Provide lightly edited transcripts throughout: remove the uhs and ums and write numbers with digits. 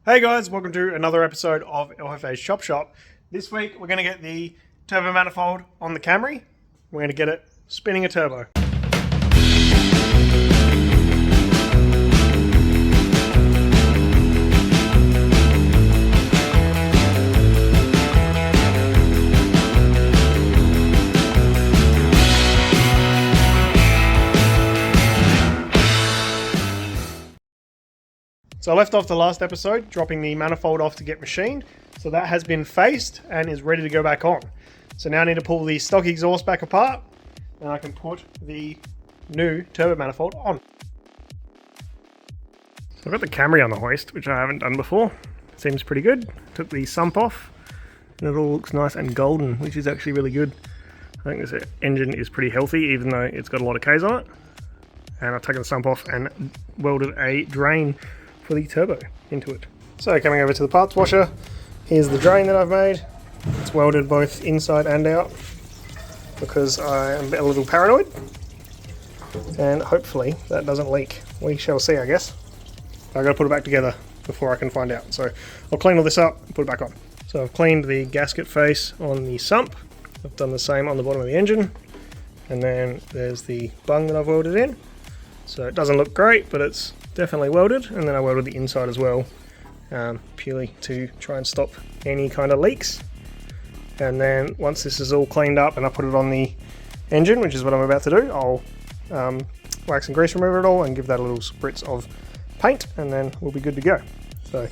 Hey guys, welcome to another episode of LFA's Chop Shop. This week we're going to get the turbo manifold on the Camry. We're going to get it spinning a turbo. So I left off the last episode dropping the manifold off to get machined. So that has been faced and is ready to go back on. So now I need to pull the stock exhaust back apart and I can put the new turbo manifold on. So I've got the Camry on the hoist, which I haven't done before. Seems pretty good. Took the sump off and it all looks nice and golden, which is actually really good. I think this engine is pretty healthy even though it's got a lot of Ks on it. And I've taken the sump off and welded a drain for the turbo into it. So coming over to the parts washer, here's the drain that I've made. It's welded both inside and out because I am a little paranoid, and hopefully that doesn't leak. We shall see, I guess. I've got to put it back together before I can find out. So I'll clean all this up and put it back on. So I've cleaned the gasket face on the sump. I've done the same on the bottom of the engine, and then there's the bung that I've welded in. So it doesn't look great, but it's definitely welded, and then I welded the inside as well, purely to try and stop any kind of leaks. And then once this is all cleaned up and I put it on the engine, which is what I'm about to do, I'll wax and grease remover it all and give that a little spritz of paint, and then we'll be good to go. So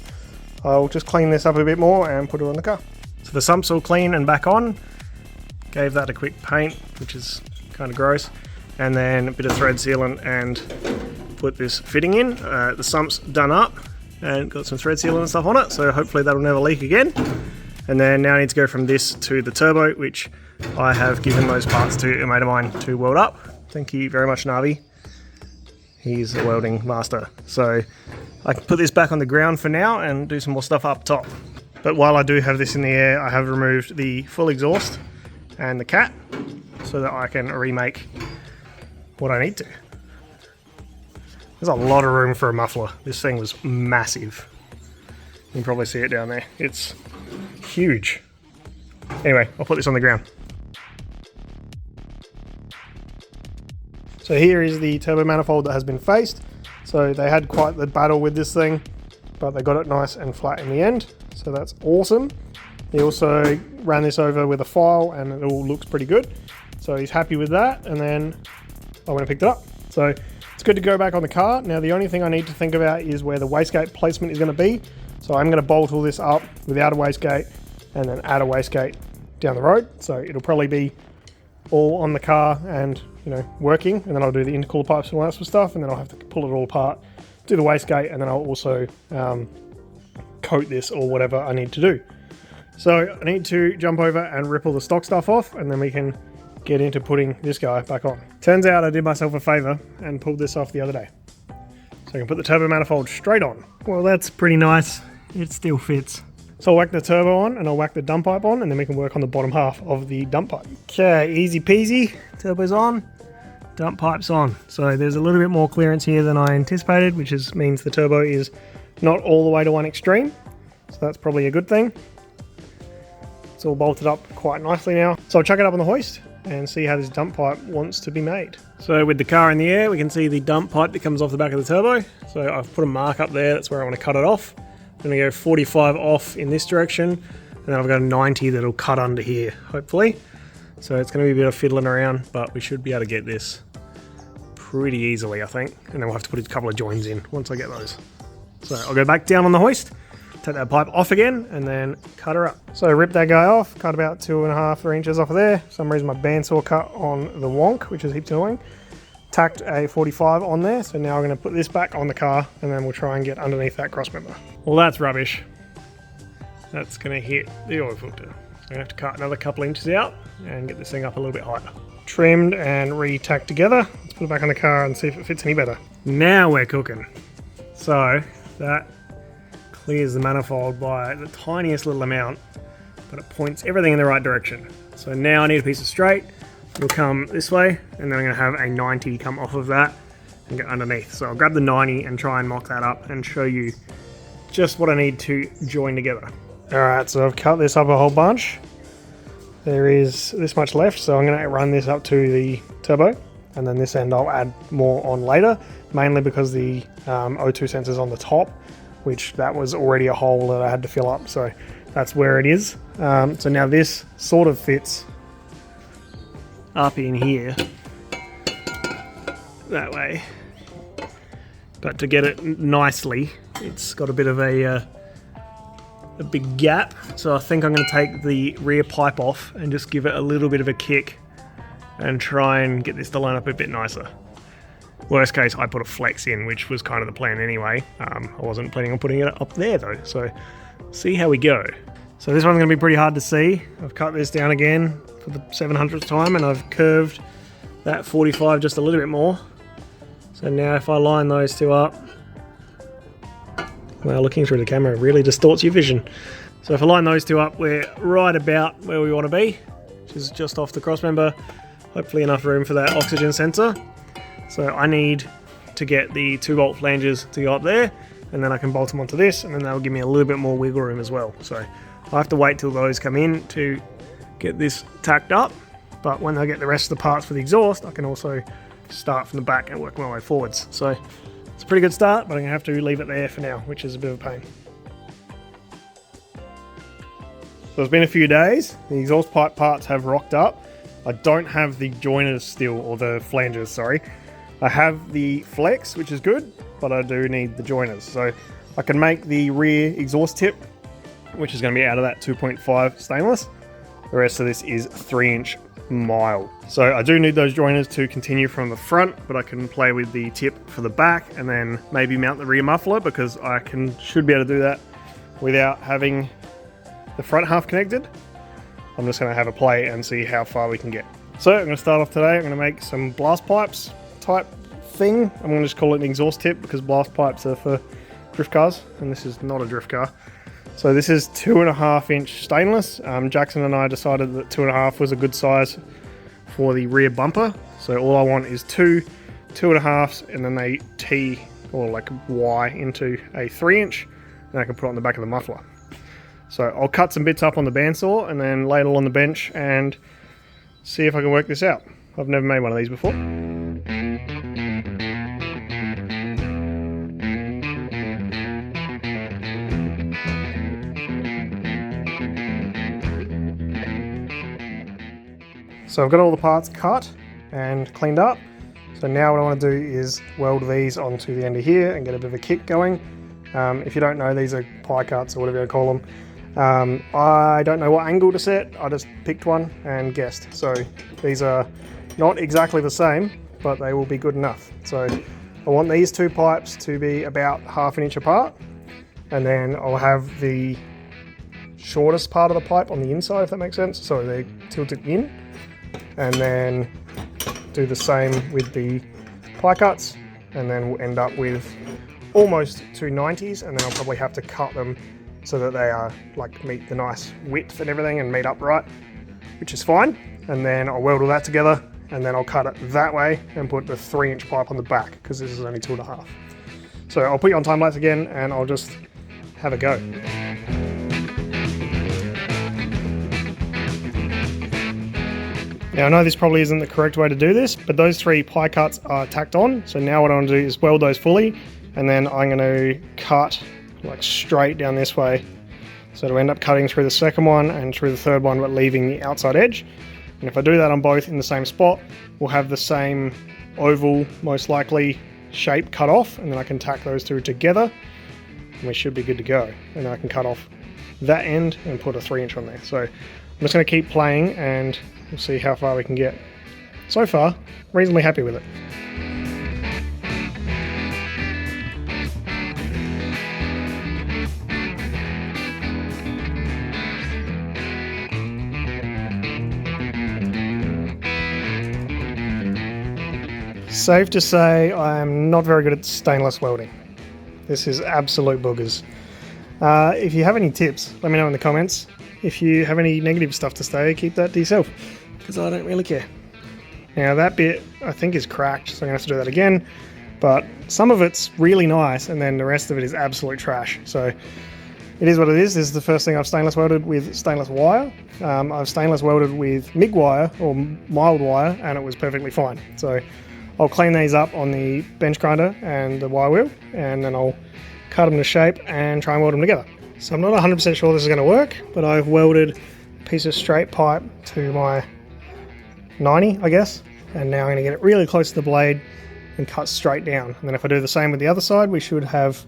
I'll just clean this up a bit more and put it on the car. So the sump's all clean and back on. Gave that a quick paint, which is kind of gross, and then a bit of thread sealant and put this fitting in. The sump's done up and got some thread sealant and stuff on it, so hopefully that'll never leak again. And then now I need to go from this to the turbo, which I have given those parts to a mate of mine to weld up. Thank you very much, Navi. He's a welding master. So I can put this back on the ground for now and do some more stuff up top. But while I do have this in the air, I have removed the full exhaust and the cat so that I can remake what I need to. There's a lot of room for a muffler. This thing was massive. You can probably see it down there. It's huge. Anyway, I'll put this on the ground. So here is the turbo manifold that has been faced. So they had quite the battle with this thing, but they got it nice and flat in the end. So that's awesome. He also ran this over with a file and it all looks pretty good. So he's happy with that, and then I went and picked it up. So it's good to go back on the car. Now the only thing I need to think about is where the wastegate placement is going to be. So I'm going to bolt all this up without a wastegate and then add a wastegate down the road. So it'll probably be all on the car and, you know, working, and then I'll do the intercooler pipes and all that sort of stuff, and then I'll have to pull it all apart, do the wastegate, and then I'll also coat this or whatever I need to do. So I need to jump over and rip all the stock stuff off, and then we can get into putting this guy back on. Turns out I did myself a favor and pulled this off the other day. So I can put the turbo manifold straight on. Well, that's pretty nice. It still fits. So I'll whack the turbo on and I'll whack the dump pipe on, and then we can work on the bottom half of the dump pipe. Okay, easy peasy. Turbo's on, dump pipe's on. So there's a little bit more clearance here than I anticipated, which means the turbo is not all the way to one extreme. So that's probably a good thing. It's all bolted up quite nicely now. So I'll chuck it up on the hoist and see how this dump pipe wants to be made. So with the car in the air, we can see the dump pipe that comes off the back of the turbo. So I've put a mark up there, that's where I want to cut it off. I'm going to go 45 off in this direction, and then I've got a 90 that'll cut under here, hopefully. So it's going to be a bit of fiddling around, but we should be able to get this pretty easily, I think. And then we'll have to put a couple of joins in once I get those. So I'll go back down on the hoist, take that pipe off again, and then cut her up. So rip that guy off, cut about 2.5 3 inches off of there. For some reason my bandsaw cut on the wonk, which is heaps annoying. Tacked a 45 on there, so now I'm going to put this back on the car, and then we'll try and get underneath that cross member. Well, that's rubbish. That's going to hit the oil filter. I'm going to have to cut another couple inches out and get this thing up a little bit higher. Trimmed and re-tacked together. Let's put it back on the car and see if it fits any better. Now we're cooking. So that clears the manifold by the tiniest little amount, but it points everything in the right direction. So now I need a piece of straight. It'll come this way, and then I'm going to have a 90 come off of that and go underneath. So I'll grab the 90 and try and mock that up and show you just what I need to join together. Alright, so I've cut this up a whole bunch. There is this much left, so I'm going to run this up to the turbo, and then this end I'll add more on later, mainly because the O2 sensor's on the top, which that was already a hole that I had to fill up, so that's where it is. So now this sort of fits up in here, that way. But to get it nicely, it's got a bit of a big gap, so I think I'm going to take the rear pipe off and just give it a little bit of a kick and try and get this to line up a bit nicer. Worst case, I put a flex in, which was kind of the plan anyway. I wasn't planning on putting it up there though, so see how we go. So this one's going to be pretty hard to see. I've cut this down again for the 700th time, and I've curved that 45 just a little bit more. So now if I line those two up, well, looking through the camera really distorts your vision. So if I line those two up, we're right about where we want to be, which is just off the crossmember. Hopefully enough room for that oxygen sensor. So I need to get the 2-bolt flanges to go up there, and then I can bolt them onto this, and then that'll give me a little bit more wiggle room as well. So I have to wait till those come in to get this tacked up, but when I get the rest of the parts for the exhaust, I can also start from the back and work my way forwards. So it's a pretty good start, but I'm going to have to leave it there for now, which is a bit of a pain. So it's been a few days. The exhaust pipe parts have rocked up. I don't have the joiners still, or the flanges, sorry. I have the flex, which is good, but I do need the joiners. So I can make the rear exhaust tip, which is going to be out of that 2.5 stainless. The rest of this is 3-inch mild. So I do need those joiners to continue from the front, but I can play with the tip for the back and then maybe mount the rear muffler, because I should be able to do that without having the front half connected. I'm just going to have a play and see how far we can get. So I'm going to start off today. I'm going to make some blast pipes type thing. I'm going to just call it an exhaust tip, because blast pipes are for drift cars, and this is not a drift car. So this is 2.5-inch stainless. Jackson and I decided that 2.5 was a good size for the rear bumper. So all I want is 2.5s, and then they T, or like Y, into a 3-inch, and I can put it on the back of the muffler. So I'll cut some bits up on the bandsaw and then lay it all on the bench and see if I can work this out. I've never made one of these before. So I've got all the parts cut and cleaned up. So now what I want to do is weld these onto the end of here and get a bit of a kick going. If you don't know, these are pie cuts or whatever you call them. I don't know what angle to set. I just picked one and guessed. So these are not exactly the same, but they will be good enough. So I want these two pipes to be about 1/2 inch apart, and then I'll have the shortest part of the pipe on the inside, if that makes sense. So they tilted in, and then do the same with the pie cuts, and then we'll end up with almost 290s, and then I'll probably have to cut them so that they are like meet the nice width and everything and meet up right, which is fine. And then I'll weld all that together, and then I'll cut it that way and put the 3-inch pipe on the back, because this is only 2.5. So I'll put you on time lapse again, and I'll just have a go. Now I know this probably isn't the correct way to do this, but those 3 pie cuts are tacked on. So now what I want to do is weld those fully, and then I'm going to cut like straight down this way. So to end up cutting through the second one and through the third one, but leaving the outside edge. And if I do that on both in the same spot, we'll have the same oval, most likely, shape cut off, and then I can tack those two together, and we should be good to go. And then I can cut off that end and put a 3-inch on there. So I'm just going to keep playing, and we'll see how far we can get. So far, reasonably happy with it. Safe to say I am not very good at stainless welding. This is absolute boogers. If you have any tips, let me know in the comments. If you have any negative stuff to say, keep that to yourself, because I don't really care. Now that bit I think is cracked, so I'm going to have to do that again, but some of it's really nice and then the rest of it is absolute trash. So it is what it is. This is the first thing I've stainless welded with stainless wire. I've stainless welded with MIG wire or mild wire and it was perfectly fine. So I'll clean these up on the bench grinder and the wire wheel, and then I'll cut them to shape and try and weld them together. So I'm not 100% sure this is going to work, but I've welded a piece of straight pipe to my 90, I guess. And now I'm going to get it really close to the blade and cut straight down. And then if I do the same with the other side, we should have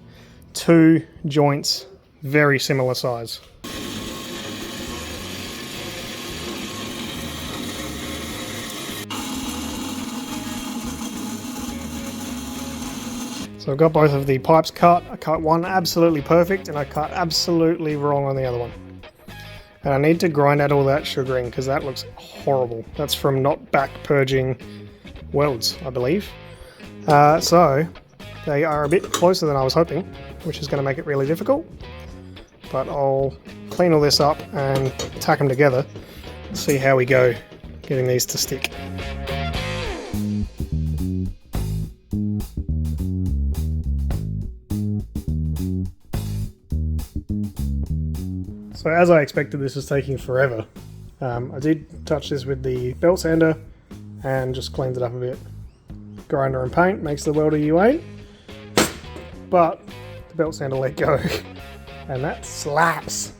two joints very similar size. So I've got both of the pipes cut. I cut one absolutely perfect and I cut absolutely wrong on the other one. And I need to grind out all that sugaring because that looks horrible. That's from not back purging welds, I believe. So they are a bit closer than I was hoping, which is going to make it really difficult. But I'll clean all this up and tack them together and see how we go getting these to stick. So as I expected, this is taking forever. I did touch this with the belt sander and just cleaned it up a bit. Grinder and paint makes the welder you ain't, but the belt sander let go and that slaps.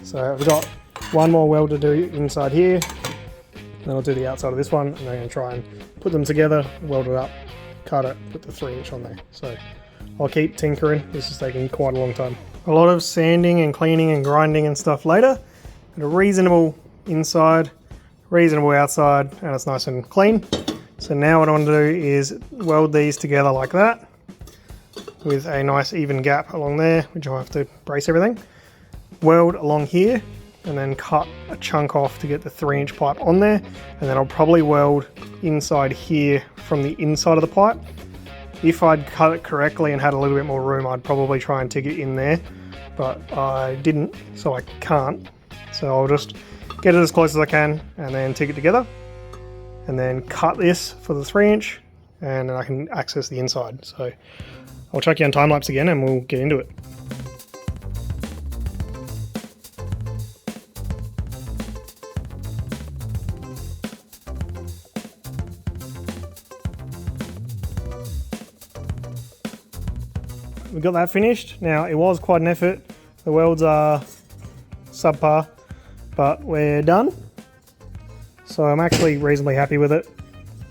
So I've got one more weld to do inside here, then I'll do the outside of this one, and then I'm going to try and put them together, weld it up, cut it, put the 3-inch on there. So I'll keep tinkering. This is taking quite a long time. A lot of sanding and cleaning and grinding and stuff later, and a reasonable inside, reasonable outside, and it's nice and clean. So now what I want to do is weld these together like that with a nice even gap along there, which I'll have to brace everything. Weld along here and then cut a chunk off to get the 3-inch pipe on there, and then I'll probably weld inside here from the inside of the pipe. If I'd cut it correctly and had a little bit more room, I'd probably try and tick it in there, but I didn't, so I can't. So I'll just get it as close as I can and then tick it together, and then cut this for the 3-inch, and then I can access the inside. So I'll chuck you on time lapse again and we'll get into it. We got that finished. Now it was quite an effort. The welds are subpar, but we're done. So I'm actually reasonably happy with it.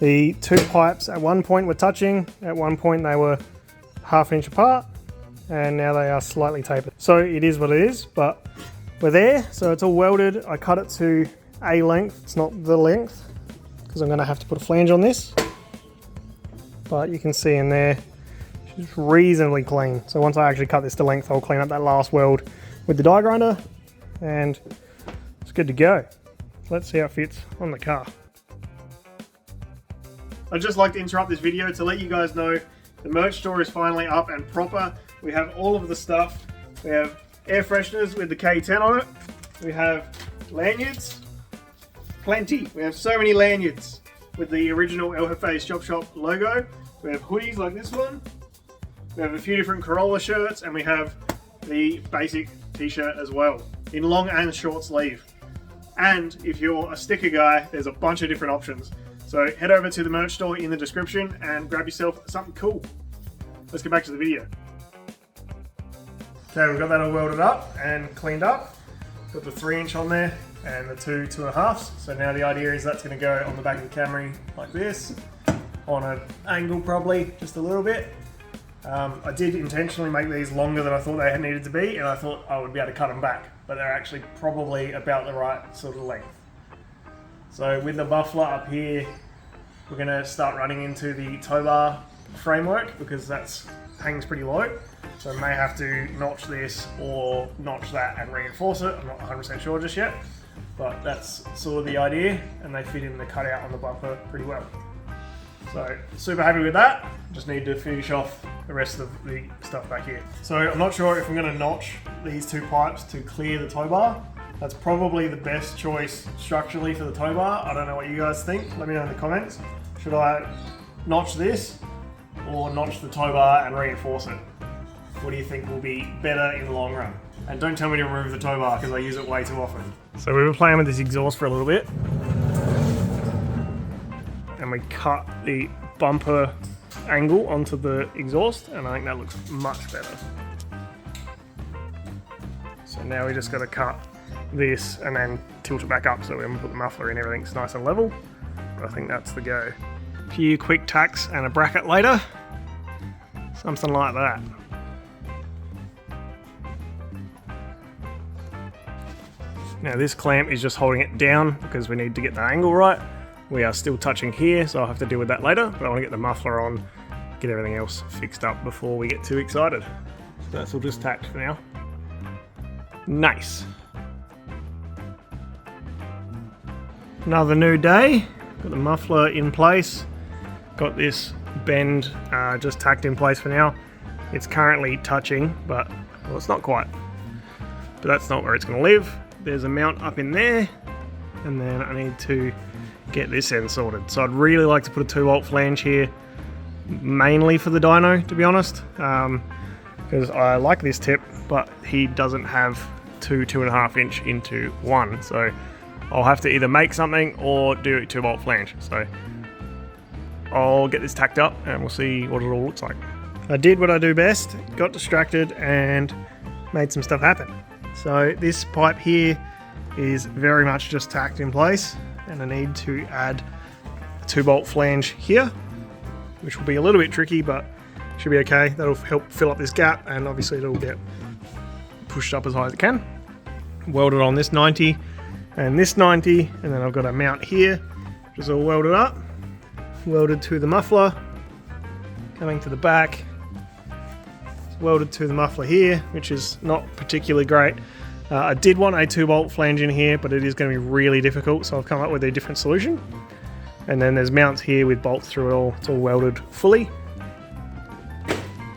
The two pipes at one point were touching, at one point they were ½ inch apart, and now they are slightly tapered. So it is what it is, but we're there. So it's all welded. I cut it to a length, it's not the length, because I'm gonna have to put a flange on this. But you can see in there, it's reasonably clean. So once I actually cut this to length, I'll clean up that last weld with the die grinder and it's good to go. Let's see how it fits on the car. I'd just like to interrupt this video to let you guys know the merch store is finally up and proper. We have all of the stuff. We have air fresheners with the K10 on it. We have lanyards, plenty. We have so many lanyards with the original El Jefe Chop Shop logo. We have hoodies like this one. We have a few different Corolla shirts, and we have the basic t-shirt as well, in long and short sleeve. And if you're a sticker guy, there's a bunch of different options. So head over to the merch store in the description and grab yourself something cool. Let's get back to the video. Okay, we've got that all welded up and cleaned up. Got the 3-inch on there and the two 2.5s. So now the idea is that's going to go on the back of the Camry like this, on an angle probably, just a little bit. I did intentionally make these longer than I thought they had needed to be, and I thought I would be able to cut them back, but they're actually probably about the right sort of length. So with the muffler up here, we're going to start running into the tow bar framework because that hangs pretty low. So I may have to notch this or notch that and reinforce it. I'm not 100% sure just yet, but that's sort of the idea, and they fit in the cutout on the bumper pretty well. So super happy with that. Just need to finish off the rest of the stuff back here. So I'm not sure if I'm going to notch these two pipes to clear the tow bar. That's probably the best choice structurally for the tow bar. I don't know what you guys think. Let me know in the comments. Should I notch this or notch the tow bar and reinforce it? What do you think will be better in the long run? And don't tell me to remove the tow bar because I use it way too often. So we were playing with this exhaust for a little bit. And we cut the bumper angle onto the exhaust, and I think that looks much better. So now we just got to cut this and then tilt it back up so when we put the muffler in, everything's nice and level. But I think that's the go. A few quick tacks and a bracket later. Something like that. Now this clamp is just holding it down because we need to get the angle right. We are still touching here, so I'll have to deal with that later, but I want to get the muffler on, get everything else fixed up before we get too excited. So that's all just tacked for now. Nice. Another new day. Got the muffler in place. Got this bend just tacked in place for now. It's currently touching, but well, it's not quite. But that's not where it's going to live. There's a mount up in there, and then I need to get this end sorted. So I'd really like to put a 2-volt flange here, mainly for the dyno, to be honest, because I like this tip, but he doesn't have 2.5 inch into 1, so I'll have to either make something or do a 2-volt flange. So I'll get this tacked up and we'll see what it all looks like. I did what I do best, got distracted and made some stuff happen. So this pipe here is very much just tacked in place, and I need to add a 2-bolt flange here, which will be a little bit tricky, but should be okay. That'll help fill up this gap, and obviously it'll get pushed up as high as it can. Welded on this 90 and this 90, and then I've got a mount here, which is all welded up. Welded to the muffler, coming to the back. Welded to the muffler here, which is not particularly great. I did want a 2-bolt flange in here, but it is going to be really difficult, so I've come up with a different solution. And then there's mounts here with bolts through it all. It's all welded fully.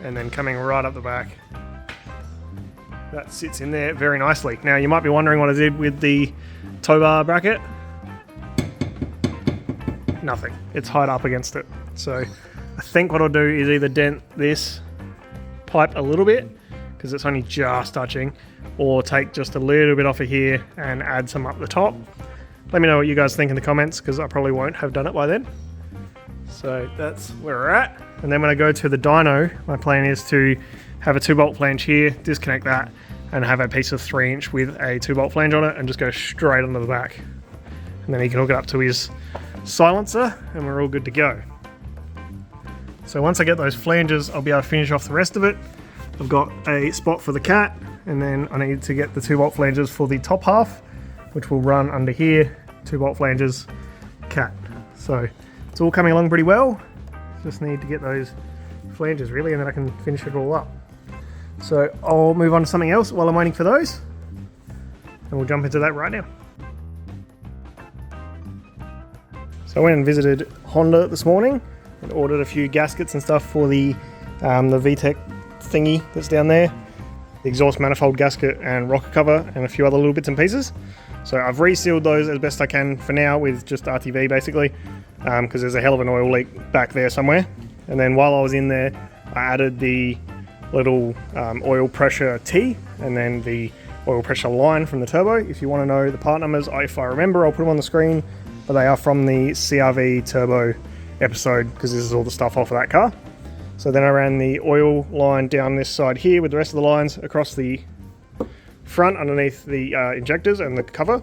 And then coming right up the back, that sits in there very nicely. Now you might be wondering what I did with the tow bar bracket. Nothing. It's hide up against it. So I think what I'll do is either dent this pipe a little bit, because it's only just touching, or take just a little bit off of here and add some up the top. Let me know what you guys think in the comments, because I probably won't have done it by then. So that's where we're at. And then when I go to the dyno, my plan is to have a 2-bolt flange here, disconnect that, and have a piece of 3-inch with a 2-bolt flange on it, and just go straight onto the back. And then he can hook it up to his silencer, and we're all good to go. So once I get those flanges, I'll be able to finish off the rest of it. I've got a spot for the cat, and then I need to get the 2-bolt flanges for the top half, which will run under here, 2-bolt flanges, cat. So it's all coming along pretty well. Just need to get those flanges really, and then I can finish it all up. So I'll move on to something else while I'm waiting for those, and we'll jump into that right now. So I went and visited Honda this morning and ordered a few gaskets and stuff for the VTEC thingy that's down there, the exhaust manifold gasket and rocker cover, and a few other little bits and pieces. So I've resealed those as best I can for now with just RTV basically, because there's a hell of an oil leak back there somewhere. And then while I was in there, I added the little oil pressure T and then the oil pressure line from the turbo. If you want to know the part numbers, if I remember, I'll put them on the screen, but they are from the CRV turbo episode, because this is all the stuff off of that car. So then I ran the oil line down this side here with the rest of the lines across the front underneath the injectors and the cover,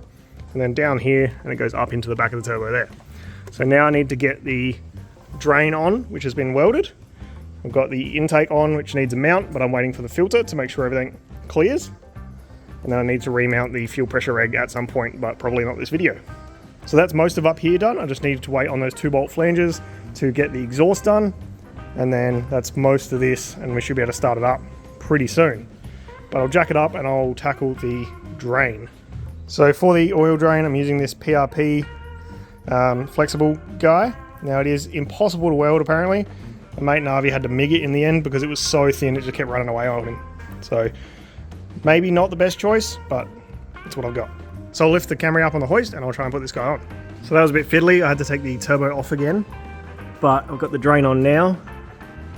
and then down here, and it goes up into the back of the turbo there. So now I need to get the drain on, which has been welded. I've got the intake on, which needs a mount, but I'm waiting for the filter to make sure everything clears. And then I need to remount the fuel pressure reg at some point, but probably not this video. So that's most of up here done. I just needed to wait on those 2-bolt flanges to get the exhaust done. And then that's most of this, and we should be able to start it up pretty soon. But I'll jack it up and I'll tackle the drain. So for the oil drain, I'm using this PRP flexible guy. Now it is impossible to weld apparently. My mate Navi had to MIG it in the end because it was so thin it just kept running away on him. So maybe not the best choice, but it's what I've got. So I'll lift the Camry up on the hoist and I'll try and put this guy on. So that was a bit fiddly. I had to take the turbo off again, but I've got the drain on now.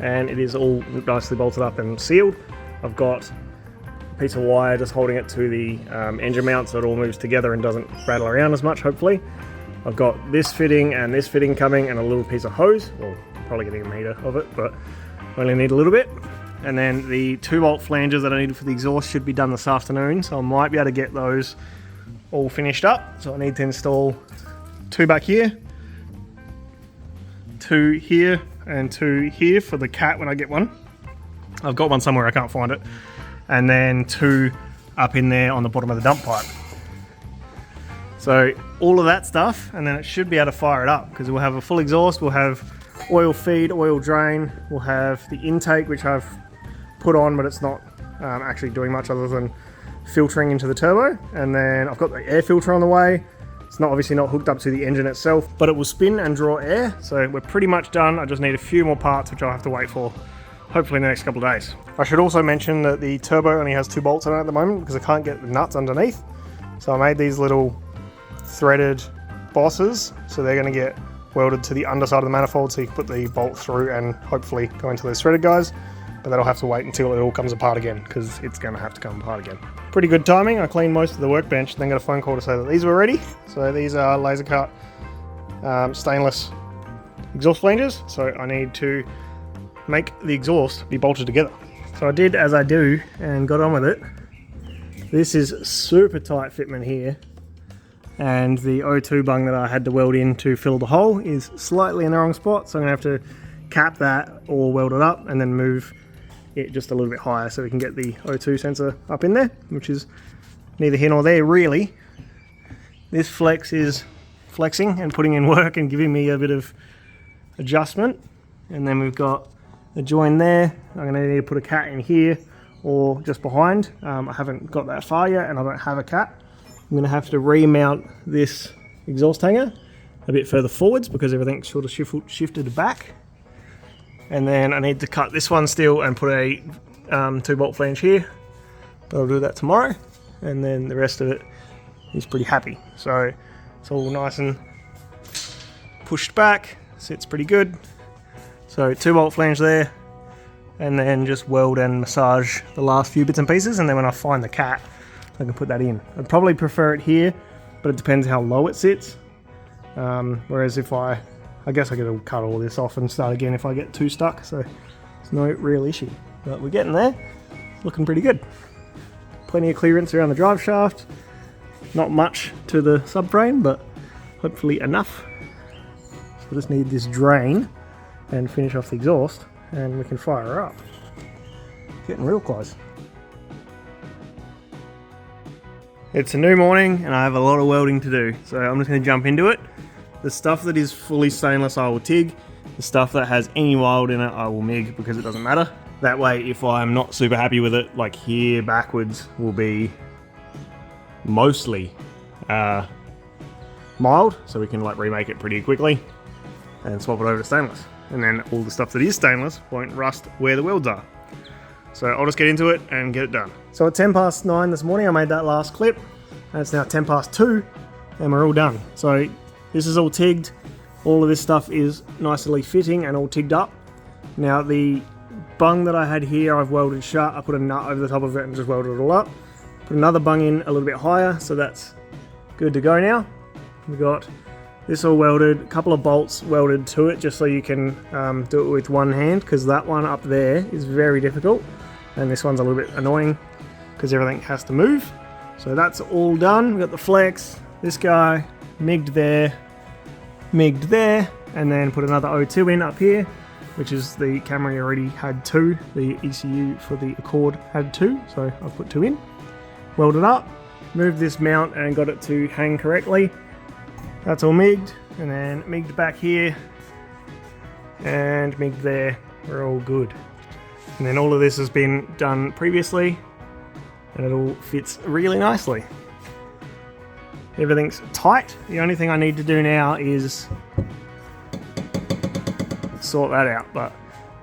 and it is all nicely bolted up and sealed. I've got a piece of wire just holding it to the engine mount so it all moves together and doesn't rattle around as much, hopefully. I've got this fitting and this fitting coming and a little piece of hose. Well, probably getting a meter of it, but I only need a little bit. And then the 2-bolt flanges that I needed for the exhaust should be done this afternoon, so I might be able to get those all finished up. So I need to install 2 back here, 2 here, and 2 here for the cat when I get one. I've got one somewhere, I can't find it. And then 2 up in there on the bottom of the dump pipe. So all of that stuff, and then it should be able to fire it up because we'll have a full exhaust, we'll have oil feed, oil drain, we'll have the intake, which I've put on, but it's not actually doing much other than filtering into the turbo. And then I've got the air filter on the way. It's obviously not hooked up to the engine itself, but it will spin and draw air. So we're pretty much done. I just need a few more parts, which I'll have to wait for, hopefully in the next couple of days. I should also mention that the turbo only has 2 bolts on it at the moment because I can't get the nuts underneath. So I made these little threaded bosses, so they're going to get welded to the underside of the manifold so you can put the bolt through and hopefully go into those threaded guys. But that'll have to wait until it all comes apart again because it's going to have to come apart again. Pretty good timing. I cleaned most of the workbench and then got a phone call to say that these were ready. So these are laser cut stainless exhaust flanges. So I need to make the exhaust be bolted together. So I did as I do and got on with it. This is super tight fitment here. And the O2 bung that I had to weld in to fill the hole is slightly in the wrong spot. So I'm going to have to cap that or weld it up and then move it just a little bit higher so we can get the O2 sensor up in there, which is neither here nor there really. This flex is flexing and putting in work and giving me a bit of adjustment. And then we've got the join there. I'm going to need to put a cat in here or just behind. I haven't got that far yet and I don't have a cat. I'm going to have to remount this exhaust hanger a bit further forwards because everything's sort of shifted back. And then I need to cut this one still and put a 2-bolt flange here, but I'll do that tomorrow. And then the rest of it is pretty happy. So it's all nice and pushed back, sits pretty good. So 2-bolt flange there, and then just weld and massage the last few bits and pieces, and then when I find the cat, I can put that in. I'd probably prefer it here, but it depends how low it sits. Whereas if I guess I could cut all this off and start again if I get too stuck, so it's no real issue. But we're getting there, it's looking pretty good. Plenty of clearance around the drive shaft, not much to the subframe, but hopefully enough. So we just need this drain and finish off the exhaust and we can fire her up. Getting real close. It's a new morning and I have a lot of welding to do, so I'm just going to jump into it. The stuff that is fully stainless I will TIG, the stuff that has any weld in it I will MIG because it doesn't matter. That way if I'm not super happy with it, like here backwards will be mostly mild, so we can like remake it pretty quickly and swap it over to stainless. And then all the stuff that is stainless won't rust where the welds are. So I'll just get into it and get it done. So at 9:10 this morning I made that last clip and it's now 2:10 and we're all done. So this is all TIGged. All of this stuff is nicely fitting and all TIGged up. Now the bung that I had here I've welded shut. I put a nut over the top of it and just welded it all up. Put another bung in a little bit higher, so that's good to go now. We've got this all welded, a couple of bolts welded to it just so you can do it with one hand because that one up there is very difficult and this one's a little bit annoying because everything has to move. So that's all done. We've got the flex, this guy, MIGged there, and then put another O2 in up here, which is the Camry already had 2, the ECU for the Accord had 2, so I've put 2 in. Welded up, moved this mount and got it to hang correctly. That's all MIGged, and then MIGged back here, and MIGged there, we're all good. And then all of this has been done previously, and it all fits really nicely. Everything's tight. The only thing I need to do now is sort that out, but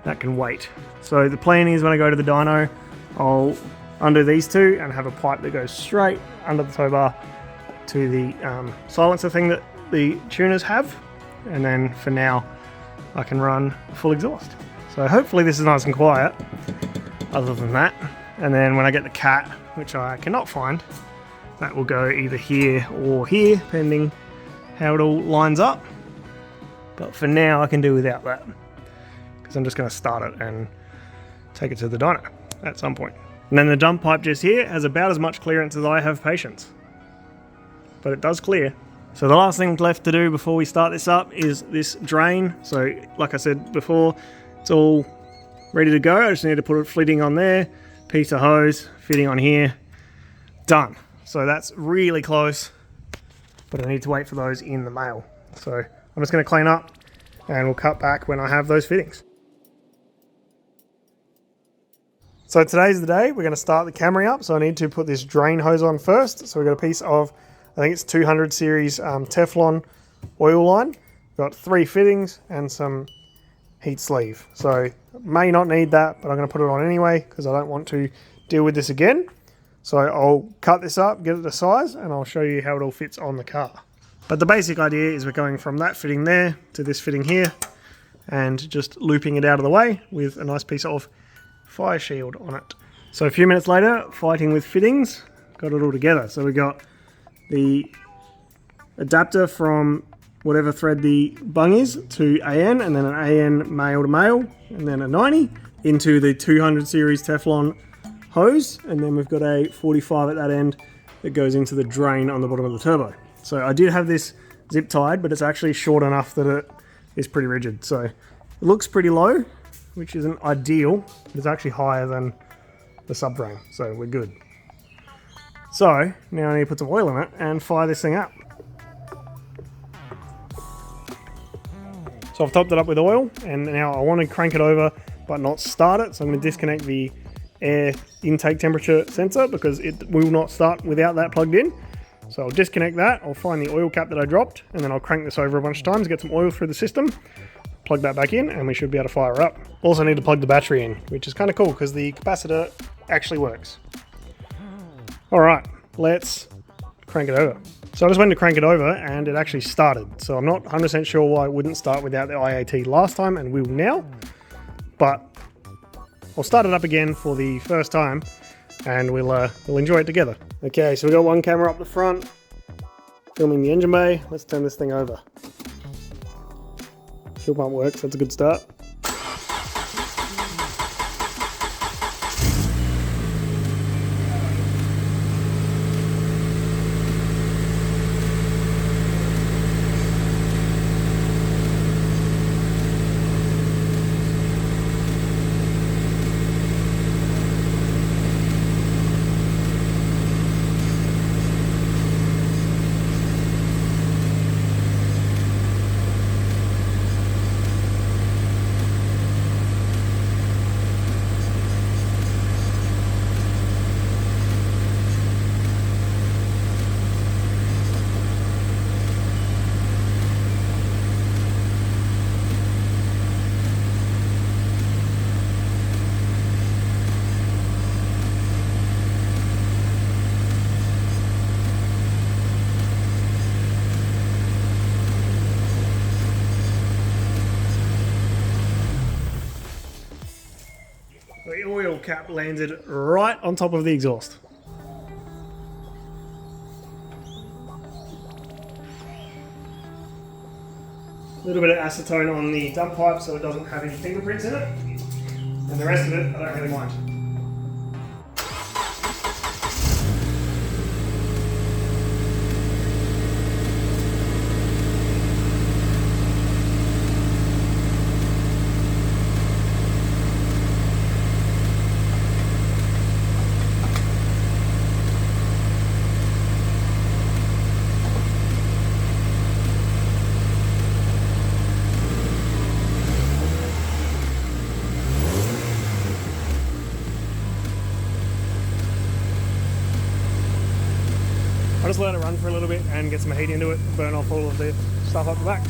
that can wait. So the plan is when I go to the dyno, I'll undo these two and have a pipe that goes straight under the tow bar to the silencer thing that the tuners have. And then for now, I can run full exhaust. So hopefully this is nice and quiet, other than that. And then when I get the cat, which I cannot find, that will go either here or here, depending how it all lines up. But for now I can do without that, because I'm just going to start it and take it to the dyno at some point. And then the dump pipe just here has about as much clearance as I have patience. But it does clear. So the last thing left to do before we start this up is this drain. So like I said before, it's all ready to go. I just need to put a fitting on there, piece of hose, fitting on here, done. So that's really close, but I need to wait for those in the mail. So I'm just going to clean up and we'll cut back when I have those fittings. So today's the day. We're going to start the Camry up. So I need to put this drain hose on first. So we've got a piece of, I think it's 200 series Teflon oil line. Got 3 fittings and some heat sleeve. So may not need that, but I'm going to put it on anyway because I don't want to deal with this again. So I'll cut this up, get it to size, and I'll show you how it all fits on the car. But the basic idea is we're going from that fitting there to this fitting here and just looping it out of the way with a nice piece of fire shield on it. So a few minutes later, fighting with fittings, got it all together. So we got the adapter from whatever thread the bung is to AN, and then an AN male to male, and then a 90 into the 200 series Teflon hose, and then we've got a 45 at that end that goes into the drain on the bottom of the turbo. So I did have this zip tied, but it's actually short enough that it is pretty rigid. So it looks pretty low, which isn't ideal, but it's actually higher than the subframe, so we're good. So now I need to put some oil in it and fire this thing up. So I've topped it up with oil, and now I want to crank it over but not start it. So I'm going to disconnect the air intake temperature sensor because it will not start without that plugged in. So I'll disconnect that, I'll find the oil cap that I dropped, and then I'll crank this over a bunch of times, get some oil through the system, plug that back in, and we should be able to fire up. Also need to plug the battery in, which is kind of cool because the capacitor actually works. Alright, let's crank it over. So I just went to crank it over and it actually started. So I'm not 100% sure why it wouldn't start without the IAT last time and will now, but I'll start it up again for the first time and we'll enjoy it together. Okay, so we've got one camera up the front, filming the engine bay. Let's turn this thing over. Fuel pump works, that's a good start. The oil cap landed right on top of the exhaust. A little bit of acetone on the dump pipe so it doesn't have any fingerprints in it. And the rest of it, I don't really mind. I'll just let it run for a little bit and get some heat into it, burn off all of the stuff up the back.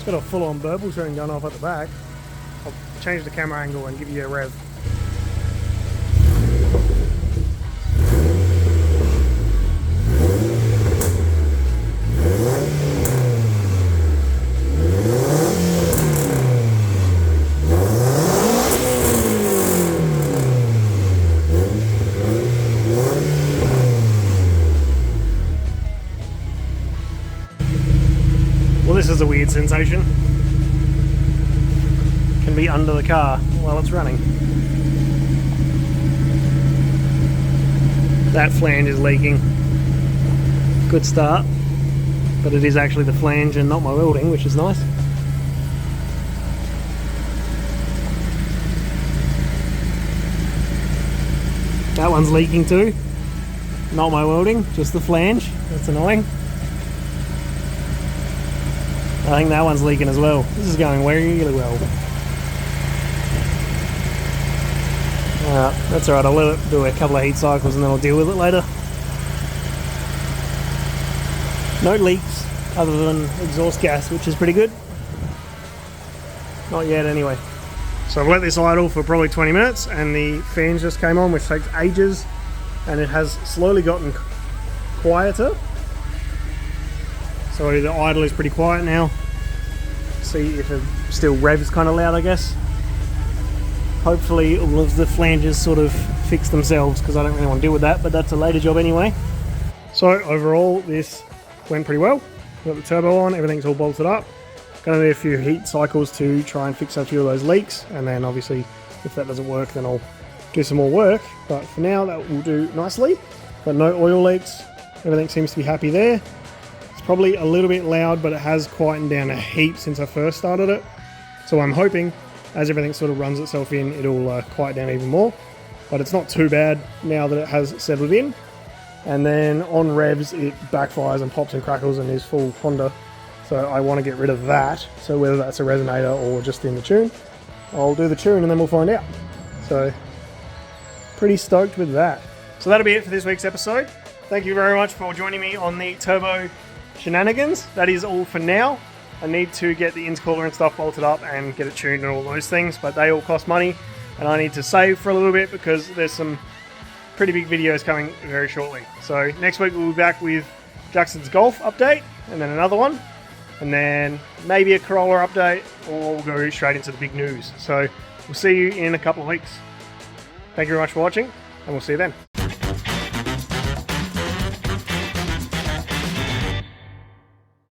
Got a full-on burble train going off at the back. I'll change the camera angle and give you a rev. Well, this is a weird sensation. Can be under the car while it's running. That flange is leaking. Good start, but it is actually the flange and not my welding, which is nice. That one's leaking too. Not my welding, just the flange. That's annoying. I think that one's leaking as well. This is going really well. That's alright, I'll let it do a couple of heat cycles and then I'll deal with it later. No leaks other than exhaust gas, which is pretty good. Not yet anyway. So I've let this idle for probably 20 minutes and the fans just came on, which takes ages, and it has slowly gotten quieter. So the idle is pretty quiet now. See if it still revs kind of loud, I guess. Hopefully all of the flanges sort of fix themselves, because I don't really want to deal with that, but that's a later job anyway. So overall this went pretty well. Got the turbo on, everything's all bolted up. Gonna need a few heat cycles to try and fix a few of those leaks, and then obviously if that doesn't work then I'll do some more work, but for now that will do nicely. But no oil leaks, everything seems to be happy there. Probably a little bit loud, but it has quietened down a heap since I first started it. So I'm hoping as everything sort of runs itself in, it'll quiet down even more. But it's not too bad now that it has settled in. And then on revs, it backfires and pops and crackles and is full Honda. So I want to get rid of that. So whether that's a resonator or just in the tune, I'll do the tune and then we'll find out. So pretty stoked with that. So that'll be it for this week's episode. Thank you very much for joining me on the turbo shenanigans. That is all for now. I need to get the intercooler and stuff bolted up and get it tuned and all those things, but they all cost money and I need to save for a little bit because there's some pretty big videos coming very shortly. So next week we'll be back with Jackson's Golf update and then another one, and then maybe a Corolla update, or we'll go straight into the big news. So we'll see you in a couple of weeks. Thank you very much for watching and we'll see you then.